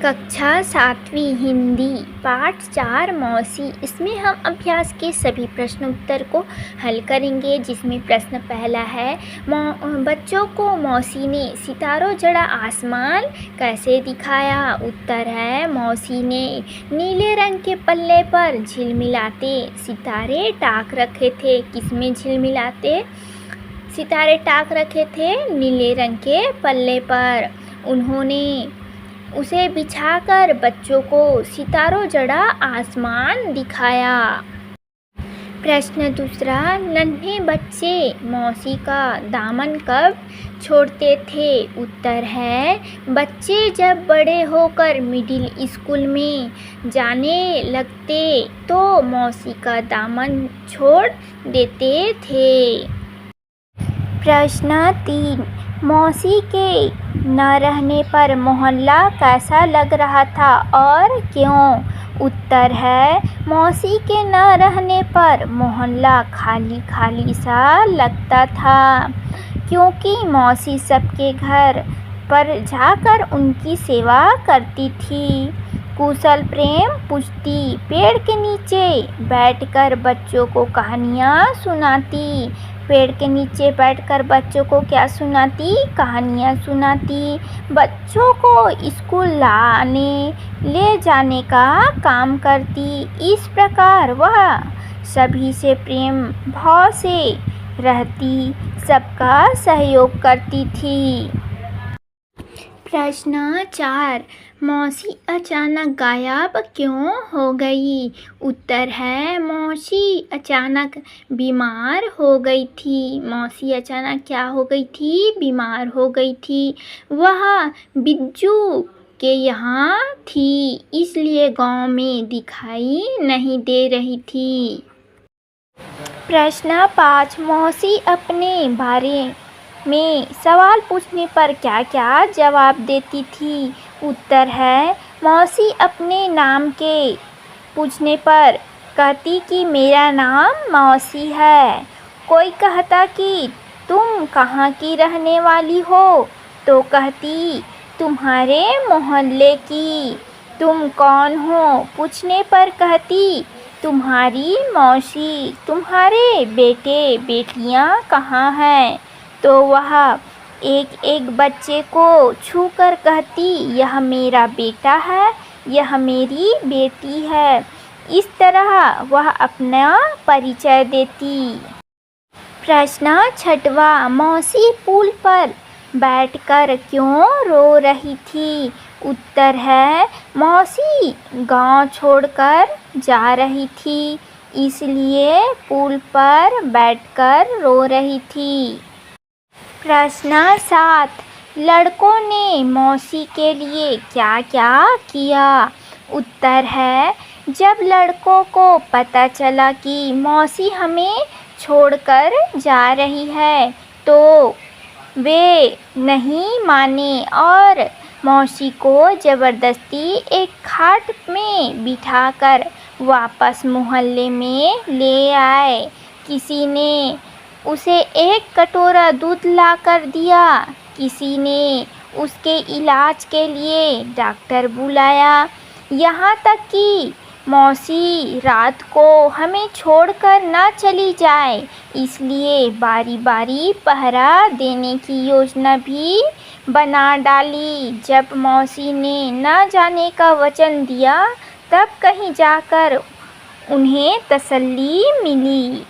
कक्षा 7वीं हिंदी पाठ 4 मौसी। इसमें हम अभ्यास के सभी प्रश्न उत्तर को हल करेंगे। जिसमें प्रश्न पहला है, बच्चों को मौसी ने सितारों जड़ा आसमान कैसे दिखाया। उत्तर है, मौसी ने नीले रंग के पल्ले पर झिलमिलाते सितारे टाक रखे थे। किसमें झिलमिलाते सितारे टाक रखे थे? नीले रंग के पल्ले पर। उन्होंने उसे बिछाकर बच्चों को सितारों जड़ा आसमान दिखाया। प्रश्न दूसरा, नन्हे बच्चे मौसी का दामन कब छोड़ते थे। उत्तर है, बच्चे जब बड़े होकर मिडिल स्कूल में जाने लगते तो मौसी का दामन छोड़ देते थे। प्रश्न 3, मौसी के न रहने पर मोहल्ला कैसा लग रहा था और क्यों। उत्तर है, मौसी के न रहने पर मोहल्ला खाली खाली सा लगता था, क्योंकि मौसी सबके घर पर जाकर उनकी सेवा करती थी, कुशल प्रेम पूछती, पेड़ के नीचे बैठकर बच्चों को कहानियाँ सुनाती। पेड़ के नीचे बैठकर बच्चों को क्या सुनाती? कहानियाँ सुनाती। बच्चों को स्कूल लाने ले जाने का काम करती। इस प्रकार वह सभी से प्रेम भाव से रहती, सबका सहयोग करती थी। प्रश्न 4, मौसी अचानक गायब क्यों हो गई। उत्तर है, मौसी अचानक बीमार हो गई थी। मौसी अचानक क्या हो गई थी? बीमार हो गई थी। वह बिज्जू के यहाँ थी, इसलिए गांव में दिखाई नहीं दे रही थी। प्रश्न 5, मौसी अपने बारे में सवाल पूछने पर क्या क्या जवाब देती थी। उत्तर है, मौसी अपने नाम के पूछने पर कहती कि मेरा नाम मौसी है। कोई कहता कि तुम कहाँ की रहने वाली हो तो कहती तुम्हारे मोहल्ले की। तुम कौन हो पूछने पर कहती तुम्हारी मौसी। तुम्हारे बेटे बेटियाँ कहाँ हैं तो वह एक एक बच्चे को छूकर कहती यह मेरा बेटा है, यह मेरी बेटी है। इस तरह वह अपना परिचय देती। प्रश्न 6, मौसी पुल पर बैठकर क्यों रो रही थी। उत्तर है, मौसी गांव छोड़कर जा रही थी, इसलिए पुल पर बैठकर रो रही थी। प्रश्न 7, लड़कों ने मौसी के लिए क्या क्या किया। उत्तर है, जब लड़कों को पता चला कि मौसी हमें छोड़कर जा रही है तो वे नहीं माने और मौसी को ज़बरदस्ती एक खाट में बिठाकर वापस मोहल्ले में ले आए। किसी ने उसे एक कटोरा दूध लाकर दिया, किसी ने उसके इलाज के लिए डॉक्टर बुलाया। यहाँ तक कि मौसी रात को हमें छोड़कर ना चली जाए, इसलिए बारी बारी पहरा देने की योजना भी बना डाली। जब मौसी ने ना जाने का वचन दिया तब कहीं जाकर उन्हें तसल्ली मिली।